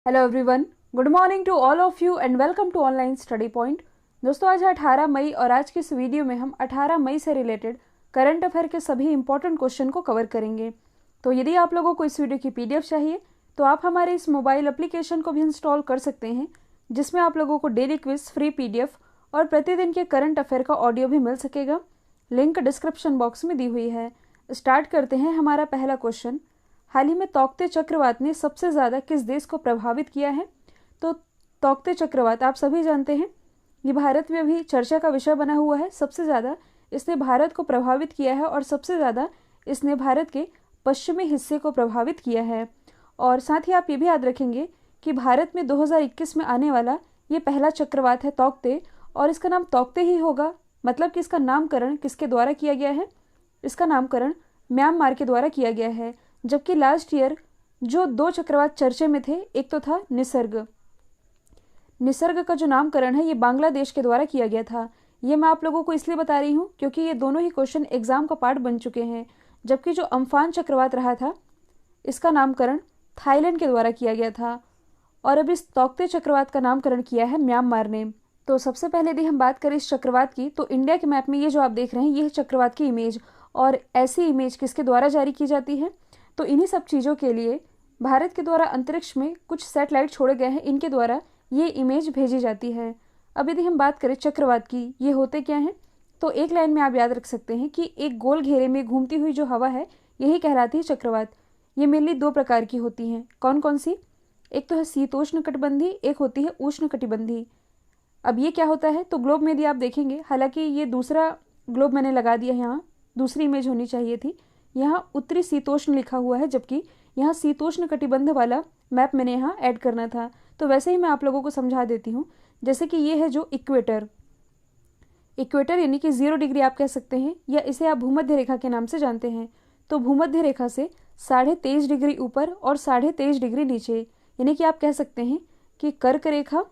Hello everyone, good morning to all of you and welcome to online study point. दोस्तों, आज है 18 मई और आज की इस वीडियो में हम 18 मई से रिलेटेड करंट अफेयर के सभी इंपॉर्टेंट क्वेश्चन को कवर करेंगे। तो यदि आप लोगों को इस वीडियो की पीडीएफ चाहिए तो आप हमारे इस मोबाइल एप्लीकेशन को भी इंस्टॉल कर सकते हैं, जिसमें आप लोगों को डेली क्विज, फ्री पीडीएफ और प्रतिदिन के करंट अफेयर का ऑडियो भी मिल सकेगा। लिंक डिस्क्रिप्शन बॉक्स में दी हुई है। स्टार्ट करते हैं हमारा पहला क्वेश्चन। हाल ही में तौकते चक्रवात ने सबसे ज़्यादा किस देश को प्रभावित किया है? तो तौकते चक्रवात आप सभी जानते हैं, ये भारत में भी चर्चा का विषय बना हुआ है। सबसे ज़्यादा इसने भारत को प्रभावित किया है और सबसे ज़्यादा इसने भारत के पश्चिमी हिस्से को प्रभावित किया है। और साथ ही आप ये भी याद रखेंगे कि भारत में 2021 में आने वाला ये पहला चक्रवात है तौकते, और इसका नाम तौकते ही होगा। मतलब कि इसका नामकरण किसके द्वारा किया गया है? इसका नामकरण म्यांमार के द्वारा किया गया है। जबकि लास्ट ईयर जो दो चक्रवात चर्चे में थे, एक तो था निसर्ग का जो नामकरण है ये बांग्लादेश के द्वारा किया गया था। ये मैं आप लोगों को इसलिए बता रही हूँ क्योंकि ये दोनों ही क्वेश्चन एग्जाम का पार्ट बन चुके हैं। जबकि जो अम्फान चक्रवात रहा था, इसका नामकरण थाईलैंड के द्वारा किया गया था, और अब इस तौकते चक्रवात का नामकरण किया है म्यांमार ने। तो सबसे पहले यदि हम बात करें इस चक्रवात की, तो इंडिया के मैप में ये जो आप देख रहे हैं ये है चक्रवात की इमेज। और ऐसी इमेज किसके द्वारा जारी की जाती है? तो इन्हीं सब चीज़ों के लिए भारत के द्वारा अंतरिक्ष में कुछ सैटेलाइट छोड़े गए हैं, इनके द्वारा ये इमेज भेजी जाती है। अब यदि हम बात करें चक्रवात की, ये होते क्या हैं? तो एक लाइन में आप याद रख सकते हैं कि एक गोल घेरे में घूमती हुई जो हवा है यही कहलाती है चक्रवात। ये मेनली दो प्रकार की होती हैं। कौन कौन सी? एक तो है शीतोष्ण कटिबंधी, एक होती है उष्ण कटिबंधी। अब ये क्या होता है? तो ग्लोब में यदि आप देखेंगे, हालांकि ये दूसरा ग्लोब मैंने लगा दिया है, यहाँ दूसरी इमेज होनी चाहिए थी। यहाँ उत्तरी शीतोष्ण लिखा हुआ है, जबकि यहाँ शीतोष्ण कटिबंध वाला मैप मैंने यहाँ ऐड करना था। तो वैसे ही मैं आप लोगों को समझा देती हूँ। जैसे कि ये है जो इक्वेटर यानी कि 0 डिग्री आप कह सकते हैं, या इसे आप भूमध्य रेखा के नाम से जानते हैं। तो भूमध्य रेखा से 23.5 डिग्री ऊपर और 23.5 डिग्री नीचे, यानी कि आप कह सकते हैं कि कर्क रेखा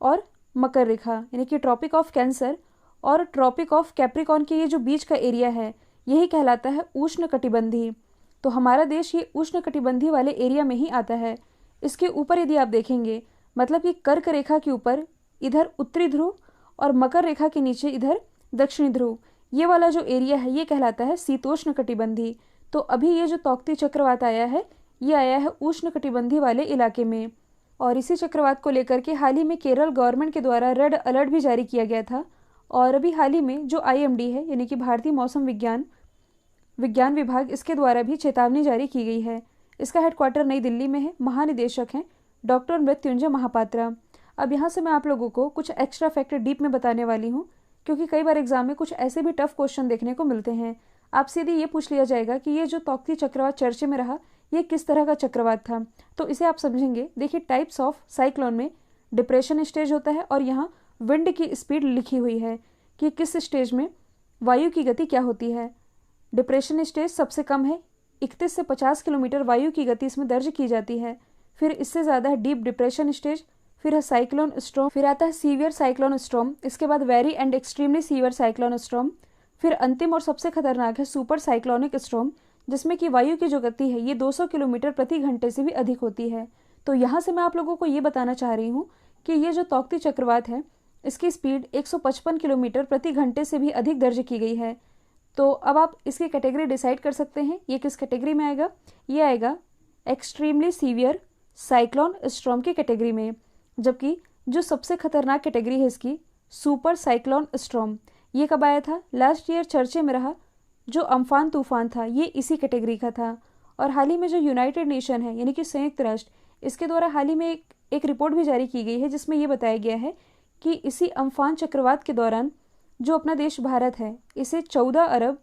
और मकर रेखा, यानी कि ट्रॉपिक ऑफ कैंसर और ट्रॉपिक ऑफ कैप्रिकॉर्न के ये जो बीच का एरिया है यही कहलाता है उष्ण कटिबंधी। तो हमारा देश ये उष्ण कटिबंधी वाले एरिया में ही आता है। इसके ऊपर यदि आप देखेंगे, मतलब कि कर्क रेखा के ऊपर इधर उत्तरी ध्रुव और मकर रेखा के नीचे इधर दक्षिणी ध्रुव, ये वाला जो एरिया है ये कहलाता है शीतोष्ण कटिबंधी। तो अभी ये जो तौकती चक्रवात आया है ये आया है उष्ण कटिबंधी वाले इलाके में। और इसी चक्रवात को लेकर के हाल ही में केरल गवर्नमेंट के द्वारा रेड अलर्ट भी जारी किया गया था। और अभी हाल ही में जो IMD है, यानी कि भारतीय मौसम विज्ञान विभाग, इसके द्वारा भी चेतावनी जारी की गई है। इसका हेडक्वार्टर नई दिल्ली में है। महानिदेशक हैं डॉक्टर मृत्युंजय महापात्रा। अब यहाँ से मैं आप लोगों को कुछ एक्स्ट्रा फैक्टर डीप में बताने वाली हूँ, क्योंकि कई बार एग्जाम में कुछ ऐसे भी टफ क्वेश्चन देखने को मिलते हैं। आपसे यदि ये पूछ लिया जाएगा कि ये जो तौकती चक्रवात चर्चे में रहा ये किस तरह का चक्रवात था, तो इसे आप समझेंगे। देखिए, टाइप्स ऑफ साइक्लोन में डिप्रेशन स्टेज होता है, और यहाँ विंड की स्पीड लिखी हुई है कि किस स्टेज में वायु की गति क्या होती है। डिप्रेशन स्टेज सबसे कम है, 31 से 50 किलोमीटर वायु की गति इसमें दर्ज की जाती है। फिर इससे ज़्यादा है डीप डिप्रेशन स्टेज, फिर है साइक्लोन स्टॉर्म, फिर आता है सीवियर साइक्लोन स्टॉर्म, इसके बाद very and extremely severe cyclone storm, फिर अंतिम और सबसे खतरनाक है सुपर साइक्लोनिक स्टॉर्म, जिसमें कि वायु की जो गति है ये 200 किलोमीटर प्रति घंटे से भी अधिक होती है। तो यहाँ से मैं आप लोगों को ये बताना चाह रही हूँ कि ये जो तौकती चक्रवात है इसकी स्पीड 155 किलोमीटर प्रति घंटे से भी अधिक दर्ज की गई है। तो अब आप इसकी कैटेगरी डिसाइड कर सकते हैं, ये किस कैटेगरी में आएगा? ये आएगा एक्सट्रीमली सीवियर साइक्लोन स्टॉर्म की कैटेगरी में। जबकि जो सबसे खतरनाक कैटेगरी है इसकी सुपर साइक्लोन स्टॉर्म, ये कब आया था? लास्ट ईयर चर्चे में रहा जो अम्फान तूफान था, ये इसी कैटेगरी का था। और हाल ही में जो यूनाइटेड नेशन है, यानी कि संयुक्त राष्ट्र, इसके द्वारा हाल ही में एक रिपोर्ट भी जारी की गई है, जिसमें ये बताया गया है कि इसी अम्फान चक्रवात के दौरान जो अपना देश भारत है इसे 14 अरब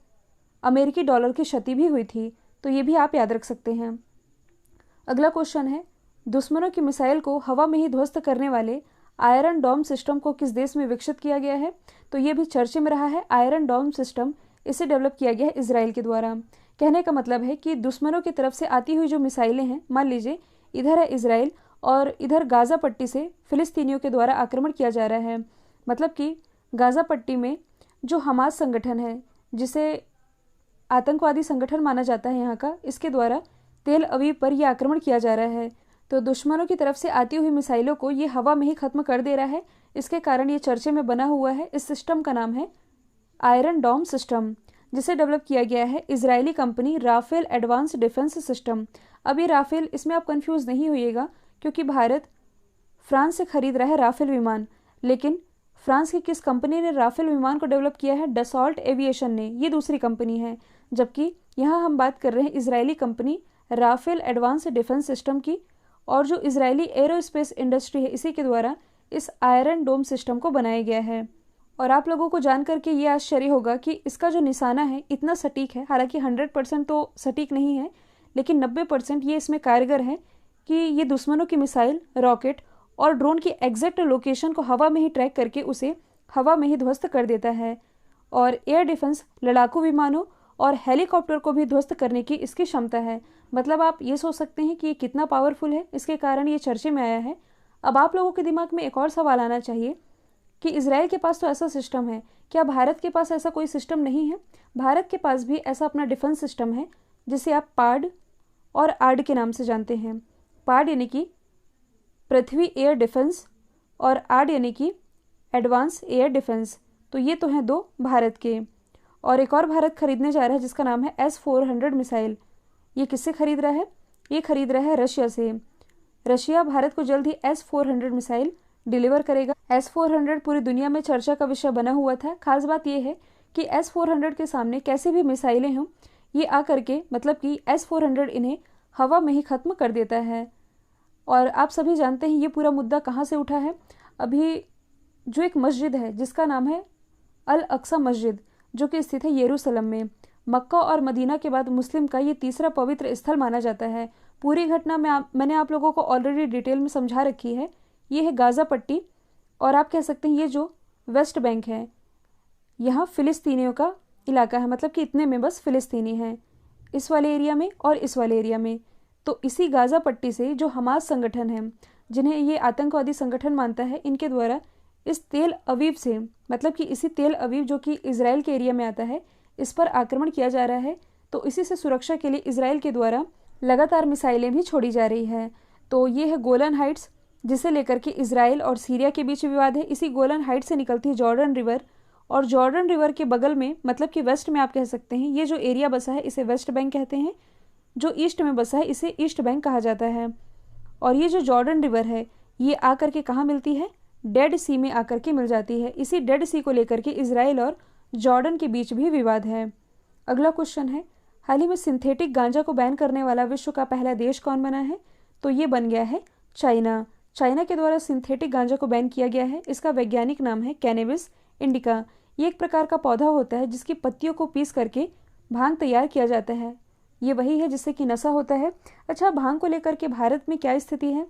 अमेरिकी डॉलर की क्षति भी हुई थी। तो ये भी आप याद रख सकते हैं। अगला क्वेश्चन है, दुश्मनों की मिसाइल को हवा में ही ध्वस्त करने वाले आयरन डोम सिस्टम को किस देश में विकसित किया गया है? तो ये भी चर्चे में रहा है। आयरन डोम सिस्टम इसे डेवलप किया गया है इजराइल के द्वारा। कहने का मतलब है कि दुश्मनों की तरफ से आती हुई जो मिसाइलें हैं, मान लीजिए इधर है इजराइल और इधर गाज़ा पट्टी से फिलिस्तीनियों के द्वारा आक्रमण किया जा रहा है। मतलब कि गाज़ा पट्टी में जो हमास संगठन है, जिसे आतंकवादी संगठन माना जाता है यहाँ का, इसके द्वारा तेल अवीव पर यह आक्रमण किया जा रहा है। तो दुश्मनों की तरफ से आती हुई मिसाइलों को ये हवा में ही खत्म कर दे रहा है। इसके कारण ये चर्चे में बना हुआ है। इस सिस्टम का नाम है आयरन डोम सिस्टम, जिसे डेवलप किया गया है Israeli company Rafael advance defence system. अब ये राफेल, इसमें आप कंफ्यूज नहीं होइएगा, क्योंकि भारत फ्रांस से खरीद रहा है राफेल विमान, लेकिन फ्रांस की किस कंपनी ने राफेल विमान को डेवलप किया है? डसॉल्ट एविएशन ने, ये दूसरी कंपनी है। जबकि यहाँ हम बात कर रहे हैं Israeli company Rafael advance defence system की, और जो इजरायली एरोस्पेस इंडस्ट्री है इसी के द्वारा इस आयरन डोम सिस्टम को बनाया गया है। और आप लोगों को जान करके ये आश्चर्य होगा कि इसका जो निशाना है इतना सटीक है। हालांकि 100% तो सटीक नहीं है, लेकिन 90% ये इसमें कारगर है कि ये दुश्मनों की मिसाइल, रॉकेट और ड्रोन की एग्जैक्ट लोकेशन को हवा में ही ट्रैक करके उसे हवा में ही ध्वस्त कर देता है। और एयर डिफेंस लड़ाकू विमानों और हेलीकॉप्टर को भी ध्वस्त करने की इसकी क्षमता है। मतलब आप ये सोच सकते हैं कि ये कितना पावरफुल है, इसके कारण ये चर्चे में आया है। अब आप लोगों के दिमाग में एक और सवाल आना चाहिए कि इजराइल के पास तो ऐसा सिस्टम है, क्या भारत के पास ऐसा कोई सिस्टम नहीं है? भारत के पास भी ऐसा अपना डिफेंस सिस्टम है, जिसे आप पाड और आर्ड के नाम से जानते हैं। पाड यानी कि पृथ्वी एयर डिफेंस और आर्ड यानी कि एडवांस एयर डिफेंस। तो ये तो हैं दो भारत के। और एक और भारत खरीदने जा रहा है जिसका नाम है S-400 मिसाइल। ये किससे खरीद रहा है? ये खरीद रहा है रशिया से। रशिया भारत को जल्द ही S-400 मिसाइल डिलीवर करेगा। S-400 पूरी दुनिया में चर्चा का विषय बना हुआ था। खास बात यह है कि S-400 के सामने कैसे भी मिसाइलें हों, ये आकर के मतलब कि S-400 इन्हें हवा में ही खत्म कर देता है। और आप सभी जानते हैं ये पूरा मुद्दा कहाँ से उठा है। अभी जो एक मस्जिद है जिसका नाम है अल अक्सा मस्जिद, जो कि स्थित है यरूशलेम में, मक्का और मदीना के बाद मुस्लिम का ये तीसरा पवित्र स्थल माना जाता है। पूरी घटना में मैंने आप लोगों को ऑलरेडी डिटेल में समझा रखी है। ये है गाज़ा पट्टी, और आप कह सकते हैं ये जो वेस्ट बैंक है, यहाँ फ़िलिस्तीनियों का इलाका है। मतलब कि इतने में बस फ़िलिस्तीनी हैं, इस वाले एरिया में और इस वाले एरिया में। तो इसी गाज़ा पट्टी से जो हमास संगठन है, जिन्हें ये आतंकवादी संगठन मानता है, इनके द्वारा इस तेल अवीव से, मतलब कि इसी तेल अवीव जो कि इजराइल के एरिया में आता है, इस पर आक्रमण किया जा रहा है। तो इसी से सुरक्षा के लिए इजराइल के द्वारा लगातार मिसाइलें भी छोड़ी जा रही है। तो ये है गोलन हाइट्स, जिसे लेकर के इजराइल और सीरिया के बीच विवाद है। इसी गोलन हाइट से निकलती है जॉर्डन रिवर, और जॉर्डन रिवर के बगल में, मतलब कि वेस्ट में आप कह सकते हैं, ये जो एरिया बसा है इसे वेस्ट बैंक कहते हैं। जो ईस्ट में बसा है इसे ईस्ट बैंक कहा जाता है। और ये जो जॉर्डन रिवर है ये आकर के कहाँ मिलती है? डेड सी में आकर के मिल जाती है। इसी डेड सी को लेकर के इजराइल और जॉर्डन के बीच भी विवाद है। अगला क्वेश्चन है, हाल ही में सिंथेटिक गांजा को बैन करने वाला विश्व का पहला देश कौन बना है? तो ये बन गया है चाइना। चाइना के द्वारा सिंथेटिक गांजा को बैन किया गया है। इसका वैज्ञानिक नाम है कैनबिस इंडिका। ये एक प्रकार का पौधा होता है जिसकी पत्तियों को पीस करके भांग तैयार किया जाता है। ये वही है जिससे कि नशा होता है। अच्छा, भांग को लेकर के भारत में क्या स्थिति है?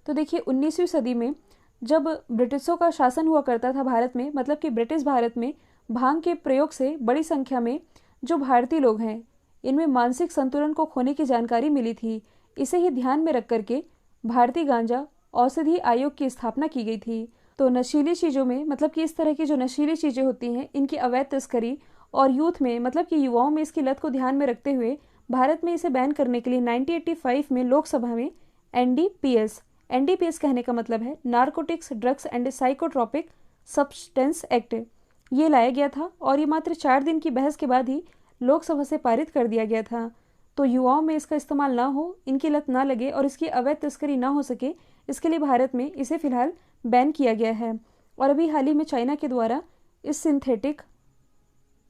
तो देखिए 19वीं सदी में जब ब्रिटिशों का शासन हुआ करता था भारत में, मतलब कि ब्रिटिश भारत में भांग के प्रयोग से बड़ी संख्या में जो भारतीय लोग हैं इनमें मानसिक संतुलन को खोने की जानकारी मिली थी। इसे ही ध्यान में रख करके भारतीय गांजा औषधि आयोग की स्थापना की गई थी। तो नशीली चीज़ों में, मतलब कि इस तरह की जो नशीली चीज़ें होती हैं इनकी अवैध तस्करी और यूथ में, मतलब कि युवाओं में इसकी लत को ध्यान में रखते हुए भारत में इसे बैन करने के लिए 1985 में लोकसभा में एनडीपीएस कहने का मतलब है narcotics drugs and psychotropic substance act, ये लाया गया था। और ये मात्र 4 दिन की बहस के बाद ही लोकसभा से पारित कर दिया गया था। तो युवाओं में इसका इस्तेमाल ना हो, इनकी लत ना लगे और इसकी अवैध तस्करी ना हो सके, इसके लिए भारत में इसे फिलहाल बैन किया गया है। और अभी हाल ही में चाइना के द्वारा इस सिंथेटिक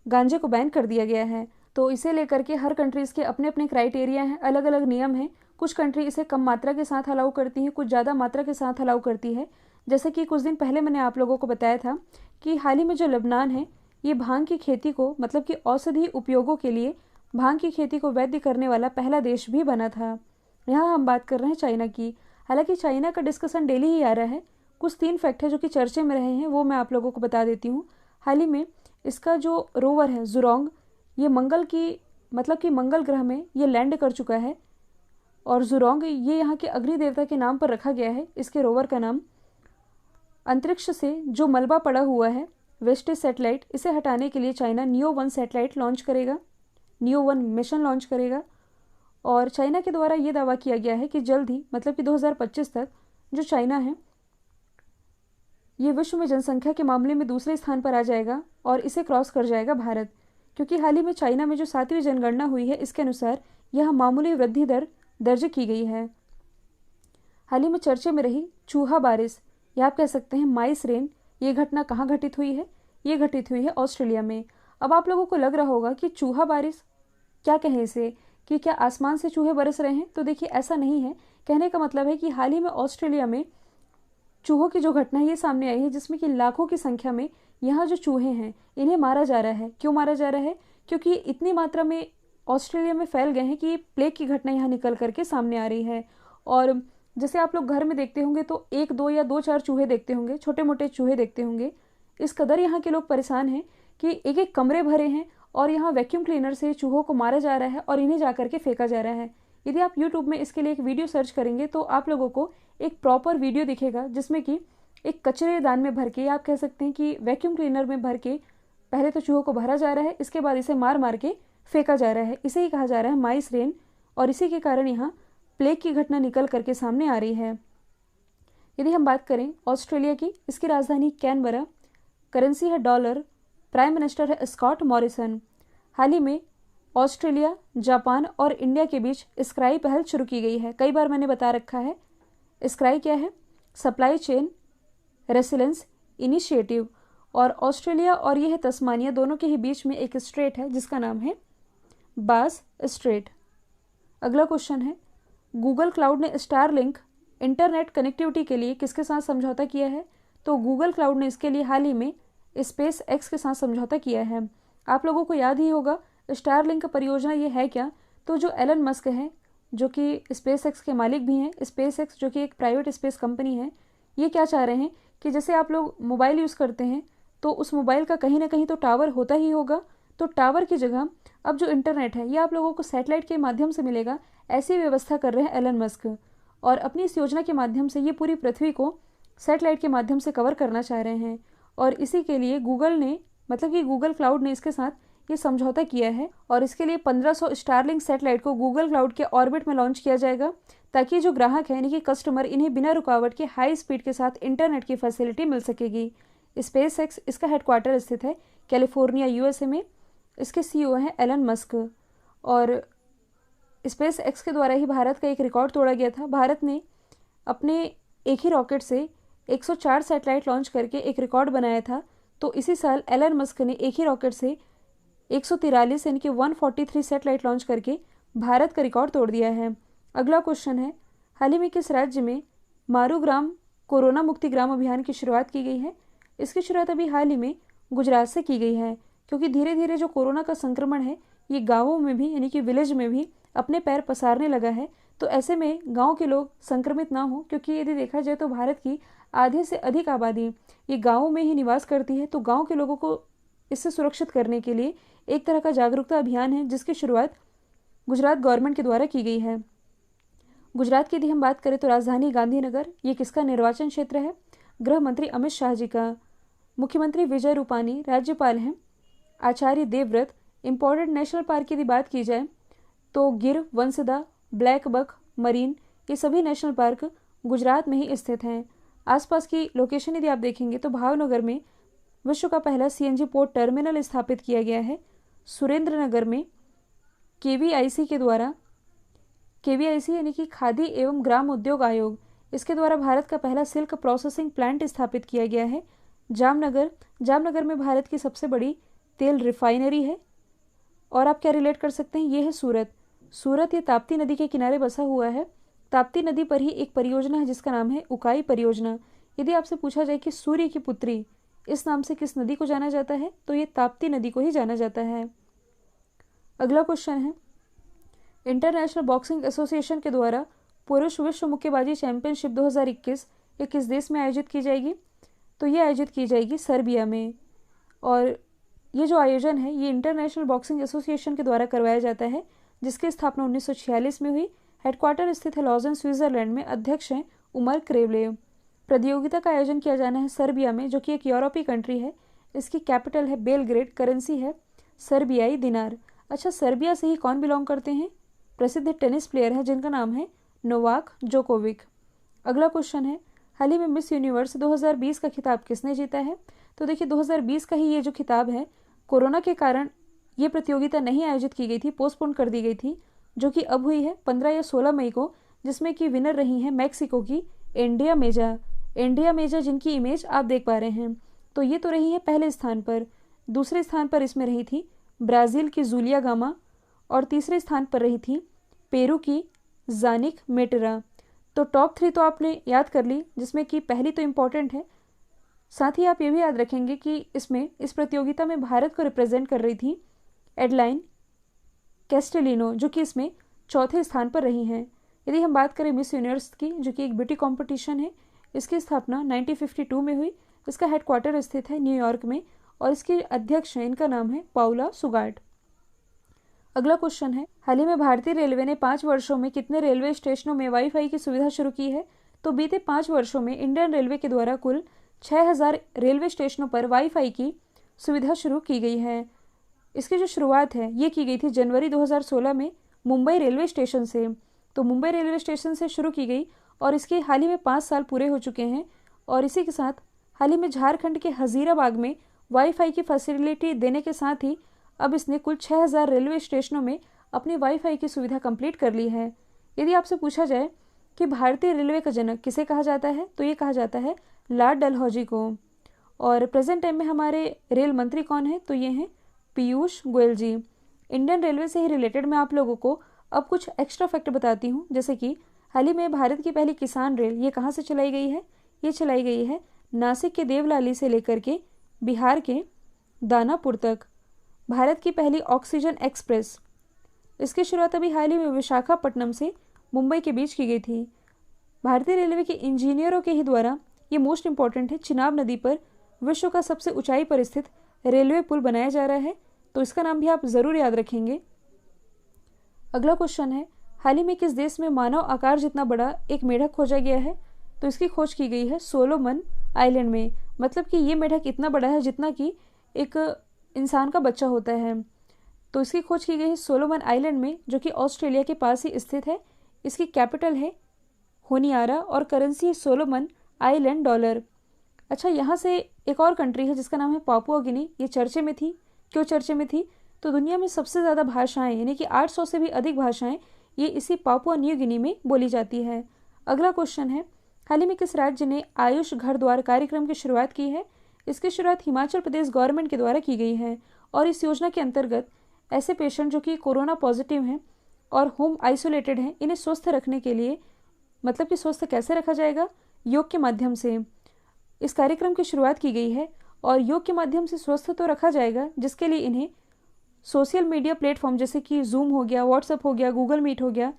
गांजे को बैन कर दिया गया है। तो इसे लेकर के हर कंट्रीज़ के अपने अपने क्राइटेरिया हैं, अलग अलग नियम हैं। कुछ कंट्री इसे कम मात्रा के साथ अलाउ करती हैं, कुछ ज़्यादा मात्रा के साथ अलाउ करती है। जैसे कि कुछ दिन पहले मैंने आप लोगों को बताया था कि हाल ही में जो लेबनान है ये भांग की खेती को, मतलब कि औषधि उपयोगों के लिए भांग की खेती को वैध करने वाला पहला देश भी बना था। यहाँ हम बात कर रहे हैं चाइना की। हालांकि चाइना का डिस्कशन डेली ही आ रहा है। कुछ 3 फैक्ट है जो कि चर्चे में रहे हैं, वो मैं आप लोगों को बता देती हूँ। हाल ही में इसका जो रोवर है जुरोंग, ये मंगल की, मतलब कि मंगल ग्रह में ये लैंड कर चुका है। और जुरोंग ये यहाँ के अग्नि देवता के नाम पर रखा गया है, इसके रोवर का नाम। अंतरिक्ष से जो मलबा पड़ा हुआ है वेस्टेज सैटेलाइट, इसे हटाने के लिए चाइना नियो 1 सैटेलाइट लॉन्च करेगा, नियो 1 मिशन लॉन्च करेगा। और चाइना के द्वारा ये दावा किया गया है कि जल्द ही मतलब कि 2025 तक जो चाइना है ये विश्व में जनसंख्या के मामले में दूसरे स्थान पर आ जाएगा और इसे क्रॉस कर जाएगा भारत, क्योंकि हाल ही में चाइना में जो 7वीं जनगणना हुई है इसके अनुसार यह मामूली वृद्धि दर दर्ज की गई है। हाल ही में चर्चे में रही चूहा बारिश या आप कह सकते हैं माइस रेन, ये घटना कहाँ घटित हुई है? ये घटित हुई है ऑस्ट्रेलिया में। अब आप लोगों को लग रहा होगा कि चूहा बारिश क्या कहें इसे, कि क्या आसमान से चूहे बरस रहे हैं? तो देखिए ऐसा नहीं है। कहने का मतलब है कि हाल ही में ऑस्ट्रेलिया में चूहों की जो घटना है ये सामने आई है, जिसमें कि लाखों की संख्या में यहाँ जो चूहे हैं इन्हें मारा जा रहा है। क्यों मारा जा रहा है? क्योंकि इतनी मात्रा में ऑस्ट्रेलिया में फैल गए हैं कि प्लेग की घटना यहाँ निकल करके सामने आ रही है। और जैसे आप लोग घर में देखते होंगे तो 1, 2 या 2, 4 चूहे देखते होंगे, छोटे मोटे चूहे देखते होंगे। इस कदर यहाँ के लोग परेशान हैं कि एक एक कमरे भरे हैं और यहाँ वैक्यूम क्लीनर से चूहों को मारा जा रहा है और इन्हें जा करके फेंका जा रहा है। यदि आप यूट्यूब में इसके लिए एक वीडियो सर्च करेंगे तो आप लोगों को एक प्रॉपर वीडियो दिखेगा, जिसमें कि एक कचरेदान में भर के, आप कह सकते हैं कि वैक्यूम क्लीनर में भर के पहले तो चूहों को भरा जा रहा है, इसके बाद इसे मार मार के फेंका जा रहा है। इसे ही कहा जा रहा है माइस रेन, और इसी के कारण यहाँ प्लेग की घटना निकल करके सामने आ रही है। यदि हम बात करें ऑस्ट्रेलिया की, इसकी राजधानी कैनबरा, करेंसी है डॉलर, प्राइम मिनिस्टर है स्कॉट मॉरिसन। हाल ही में ऑस्ट्रेलिया, जापान और इंडिया के बीच स्काई पहल शुरू की गई है। कई बार मैंने बता रखा है स्काई क्या है, सप्लाई चेन रेसिलेंस इनिशिएटिव। और ऑस्ट्रेलिया और यह तस्मानिया दोनों के ही बीच में एक स्ट्रेट है जिसका नाम है बास स्ट्रेट। अगला क्वेश्चन है, गूगल क्लाउड ने स्टारलिंक इंटरनेट कनेक्टिविटी के लिए किसके साथ समझौता किया है? तो गूगल क्लाउड ने इसके लिए हाल ही में स्पेस एक्स के साथ समझौता किया है। आप लोगों को याद ही होगा स्टारलिंक परियोजना ये है क्या? तो जो एलन मस्क है, जो कि स्पेस एक्स के मालिक भी हैं, स्पेस एक्स जो कि एक प्राइवेट स्पेस कंपनी है, ये क्या चाह रहे हैं कि जैसे आप लोग मोबाइल यूज़ करते हैं तो उस मोबाइल का कहीं ना कहीं तो टावर होता ही होगा, तो टावर की जगह अब जो इंटरनेट है ये आप लोगों को सैटेलाइट के माध्यम से मिलेगा, ऐसी व्यवस्था कर रहे हैं एलन मस्क। और अपनी इस योजना के माध्यम से ये पूरी पृथ्वी को सैटेलाइट के माध्यम से कवर करना चाह रहे हैं। और इसी के लिए गूगल ने, मतलब कि गूगल क्लाउड ने इसके साथ ये समझौता किया है, और इसके लिए 1500 स्टारलिंक सैटेलाइट को गूगल क्लाउड के ऑर्बिट में लॉन्च किया जाएगा, ताकि जो ग्राहक है यानी कि कस्टमर, इन्हें बिना रुकावट के हाई स्पीड के साथ इंटरनेट की फैसिलिटी मिल सकेगी। स्पेस एक्स, इसका हेडक्वार्टर स्थित है कैलिफोर्निया यूएसए में। इसके सीईओ हैं एलन मस्क। और स्पेस एक्स के द्वारा ही भारत का एक रिकॉर्ड तोड़ा गया था। भारत ने अपने एक ही रॉकेट से 104 सैटेलाइट लॉन्च करके एक रिकॉर्ड बनाया था। तो इसी साल एलन मस्क ने एक ही रॉकेट से 143 यानी कि 143 सैटेलाइट लॉन्च करके भारत का रिकॉर्ड तोड़ दिया है। अगला क्वेश्चन है, हाल ही में किस राज्य में मारूग्राम कोरोना मुक्ति ग्राम अभियान की शुरुआत की गई है? इसकी शुरुआत अभी हाल ही में गुजरात से की गई है, क्योंकि धीरे धीरे जो कोरोना का संक्रमण है ये गाँवों में भी यानी कि विलेज में भी अपने पैर पसारने लगा है। तो ऐसे में गांव के लोग संक्रमित ना हो, क्योंकि यदि देखा जाए तो भारत की आधे से अधिक आबादी ये गाँवों में ही निवास करती है। तो गाँव के लोगों को इससे सुरक्षित करने के लिए एक तरह का जागरूकता अभियान है, जिसकी शुरुआत गुजरात गवर्नमेंट के द्वारा की गई है। गुजरात की यदि हम बात करें तो राजधानी गांधीनगर, ये किसका निर्वाचन क्षेत्र है? गृह मंत्री अमित शाह जी का। मुख्यमंत्री विजय रूपानी, राज्यपाल हैं Acharya Devvrat. Important national park की यदि बात की जाए तो गिर, वंसदा, ब्लैक बक, मरीन, ये सभी नेशनल पार्क गुजरात में ही स्थित हैं। आसपास की लोकेशन यदि आप देखेंगे तो भावनगर में विश्व का पहला सीएनजी पोर्ट टर्मिनल स्थापित किया गया है। सुरेंद्रनगर में केवीआईसी के द्वारा, केवीआईसी यानी कि खादी एवं ग्राम उद्योग आयोग, इसके द्वारा भारत का पहला सिल्क प्रोसेसिंग प्लांट स्थापित किया गया है। जामनगर में भारत की सबसे बड़ी तेल रिफाइनरी है। और आप क्या रिलेट कर सकते हैं, ये है सूरत ये ताप्ती नदी के किनारे बसा हुआ है। ताप्ती नदी पर ही एक परियोजना है जिसका नाम है उकाई परियोजना। यदि आपसे पूछा जाए कि सूर्य की पुत्री इस नाम से किस नदी को जाना जाता है, तो ये ताप्ती नदी को ही जाना जाता है। अगला क्वेश्चन है, इंटरनेशनल बॉक्सिंग एसोसिएशन के द्वारा पुरुष विश्व मुक्केबाजी चैंपियनशिप 2021 ये किस देश में आयोजित की जाएगी? तो ये आयोजित की जाएगी सर्बिया में। और ये जो आयोजन है ये इंटरनेशनल बॉक्सिंग एसोसिएशन के द्वारा करवाया जाता है, जिसकी स्थापना 1946 में हुई। हेडक्वार्टर स्थित है लॉजन, स्विट्जरलैंड में। अध्यक्ष हैं उमर क्रेवलेव। प्रतियोगिता का आयोजन किया जाना है सर्बिया में, जो कि एक यूरोपीय कंट्री है। इसकी कैपिटल है बेलग्रेड, करेंसी है सर्बियाई दिनार। अच्छा, सर्बिया से ही कौन बिलोंग करते हैं? प्रसिद्ध टेनिस प्लेयर है जिनका नाम है नोवाक जोकोविक। अगला क्वेश्चन है, हाल ही में मिस यूनिवर्स 2020 का खिताब किसने जीता है? तो देखिए 2020 का ही ये जो खिताब है, कोरोना के कारण ये प्रतियोगिता नहीं आयोजित की गई थी, पोस्टपोन कर दी गई थी, जो कि अब हुई है 15 या 16 मई को, जिसमें कि विनर रही हैं मैक्सिको की एंड्रिया मेजा जिनकी इमेज आप देख पा रहे हैं। तो ये तो रही है पहले स्थान पर। दूसरे स्थान पर इसमें रही थी ब्राज़ील की जूलिया गामा और तीसरे स्थान पर रही थी पेरू की जानिक मेटेरा। तो टॉप 3 तो आपने याद कर ली, जिसमें कि पहली तो इम्पॉर्टेंट है। साथ ही आप ये भी याद रखेंगे कि इसमें इस प्रतियोगिता में भारत को रिप्रेजेंट कर रही थी एडलाइन कैस्टेलिनो, जो कि इसमें चौथे स्थान पर रही हैं। यदि हम बात करें मिस यूनिवर्स की, जो कि एक ब्यूटी कॉम्पिटिशन है, इसकी स्थापना 1952 में हुई। इसका हेडक्वार्टर स्थित है न्यूयॉर्क में और इसके अध्यक्ष हैं, इनका नाम है पाउला सुगार्ड। अगला क्वेश्चन है, हाल ही में भारतीय रेलवे ने 5 वर्षों में कितने रेलवे स्टेशनों में वाईफाई की सुविधा शुरू की है? तो बीते 5 वर्षों में इंडियन रेलवे के द्वारा कुल 6000 रेलवे स्टेशनों पर वाईफाई की सुविधा शुरू की गई है। इसकी जो शुरुआत है ये की गई थी जनवरी 2016 में मुंबई रेलवे स्टेशन से। तो मुंबई रेलवे स्टेशन से शुरू की गई और इसके हाल ही में 5 साल पूरे हो चुके हैं। और इसी के साथ हाल ही में झारखंड के हजीराबाग में वाईफाई की फैसिलिटी देने के साथ ही अब इसने कुल 6000 रेलवे स्टेशनों में अपनी वाईफाई की सुविधा कंप्लीट कर ली है। यदि आपसे पूछा जाए कि भारतीय रेलवे का जनक किसे कहा जाता है, तो ये कहा जाता है लॉर्ड डलहौजी को। और प्रेजेंट टाइम में हमारे रेल मंत्री कौन है? तो ये हैं पीयूष गोयल जी। इंडियन रेलवे से ही रिलेटेड मैं आप लोगों को अब कुछ एक्स्ट्रा फैक्ट बताती हूँ, जैसे कि हाल ही में भारत की पहली किसान रेल ये कहाँ से चलाई गई है? ये चलाई गई है नासिक के देवलाली से लेकर के बिहार के दानापुर तक। भारत की पहली ऑक्सीजन एक्सप्रेस, इसकी शुरुआत अभी हाल ही में विशाखापट्टनम से मुंबई के बीच की गई थी। भारतीय रेलवे के इंजीनियरों के ही द्वारा, ये मोस्ट इंपॉर्टेंट है, चिनाब नदी पर विश्व का सबसे ऊंचाई पर स्थित रेलवे पुल बनाया जा रहा है, तो इसका नाम भी आप जरूर याद रखेंगे। अगला क्वेश्चन है, हाल ही में किस देश में मानव आकार जितना बड़ा एक मेढक खोजा गया है? तो इसकी खोज की गई है सोलोमन आइलैंड में। मतलब कि ये मेढक इतना बड़ा है जितना कि एक इंसान का बच्चा होता है। तो इसकी खोज की गई है सोलोमन आइलैंड में, जो कि ऑस्ट्रेलिया के पास ही स्थित है। इसकी कैपिटल है होनियारा और करेंसी है सोलोमन आइलैंड डॉलर। अच्छा, यहाँ से एक और कंट्री है जिसका नाम है पापुआ गिनी। ये चर्चे में थी। क्यों चर्चे में थी? तो दुनिया में सबसे ज़्यादा भाषाएं, यानी कि 800 से भी अधिक भाषाएं ये इसी पापुआ न्यू गिनी में बोली जाती है। अगला क्वेश्चन है, हाल ही में किस राज्य ने आयुष घर द्वार कार्यक्रम की शुरुआत की है? इसकी शुरुआत हिमाचल प्रदेश गवर्नमेंट के द्वारा की गई है और इस योजना के अंतर्गत ऐसे पेशेंट जो कि कोरोना पॉजिटिव हैं और होम आइसोलेटेड हैं, इन्हें स्वस्थ रखने के लिए, मतलब कि स्वस्थ कैसे रखा जाएगा? योग के माध्यम से इस कार्यक्रम की शुरुआत की गई है और योग के माध्यम से स्वस्थ तो रखा जाएगा, जिसके लिए इन्हें सोशल मीडिया प्लेटफॉर्म जैसे कि जूम हो गया, व्हाट्सएप हो गया, गूगल मीट हो गया,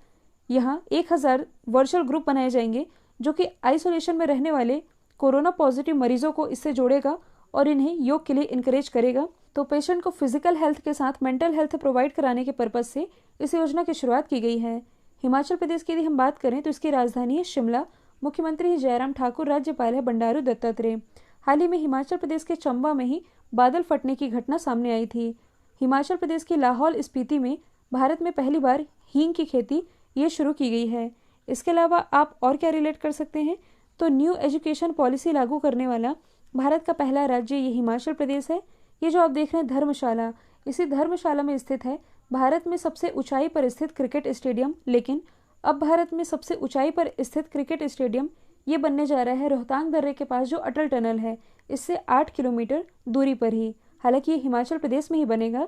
यहाँ 1000 वर्चुअल ग्रुप बनाए जाएंगे जो कि आइसोलेशन में रहने वाले कोरोना पॉजिटिव मरीजों को इससे जोड़ेगा और इन्हें योग के लिए इनकरेज करेगा। तो पेशेंट को फिजिकल हेल्थ के साथ मेंटल हेल्थ प्रोवाइड कराने के पर्पज से इस योजना की शुरुआत की गई है। हिमाचल प्रदेश की यदि हम बात करें तो इसकी राजधानी है शिमला। मुख्यमंत्री जयराम ठाकुर, राज्यपाल है बंडारू दत्तात्रेय। हाल ही में हिमाचल प्रदेश के चंबा में ही बादल फटने की घटना सामने आई थी। हिमाचल प्रदेश के लाहौल स्पीति में भारत में पहली बार हींग की खेती ये शुरू की गई है। इसके अलावा आप और क्या रिलेट कर सकते हैं? तो न्यू एजुकेशन पॉलिसी लागू करने वाला भारत का पहला राज्य ये हिमाचल प्रदेश है। ये जो आप देख रहे हैं धर्मशाला, इसी धर्मशाला में स्थित है भारत में सबसे ऊंचाई पर स्थित क्रिकेट स्टेडियम। लेकिन अब भारत में सबसे ऊंचाई पर स्थित क्रिकेट स्टेडियम ये बनने जा रहा है रोहतांग दर्रे के पास जो अटल टनल है, इससे 8 किलोमीटर दूरी पर ही। हालांकि ये हिमाचल प्रदेश में ही बनेगा।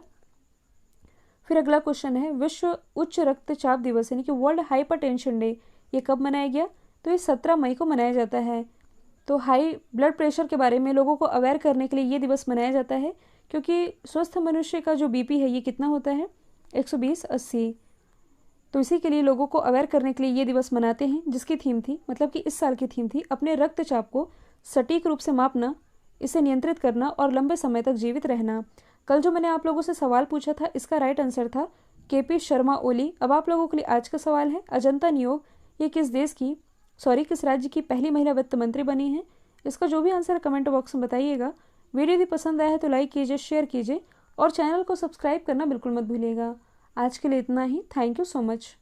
फिर अगला क्वेश्चन है, विश्व उच्च रक्तचाप दिवस यानी कि वर्ल्ड हाइपरटेंशन डे ये कब मनाया गया? तो ये 17 मई को मनाया जाता है। तो हाई ब्लड प्रेशर के बारे में लोगों को अवेयर करने के लिए ये दिवस मनाया जाता है, क्योंकि स्वस्थ मनुष्य का जो बीपी है ये कितना होता है? 120/80। तो इसी के लिए लोगों को अवेयर करने के लिए ये दिवस मनाते हैं, जिसकी थीम थी, मतलब कि इस साल की थीम थी अपने रक्तचाप को सटीक रूप से मापना, इसे नियंत्रित करना और लंबे समय तक जीवित रहना। कल जो मैंने आप लोगों से सवाल पूछा था, इसका राइट आंसर था केपी शर्मा ओली। अब आप लोगों के लिए आज का सवाल है, अजंता नियोग ये किस राज्य की पहली महिला वित्त मंत्री बनी है? इसका जो भी आंसर है कमेंट बॉक्स में बताइएगा। वीडियो यदि पसंद आया है तो लाइक कीजिए, शेयर कीजिए और चैनल को सब्सक्राइब करना बिल्कुल मत भूलिएगा। आज के लिए इतना ही। Thank you so much.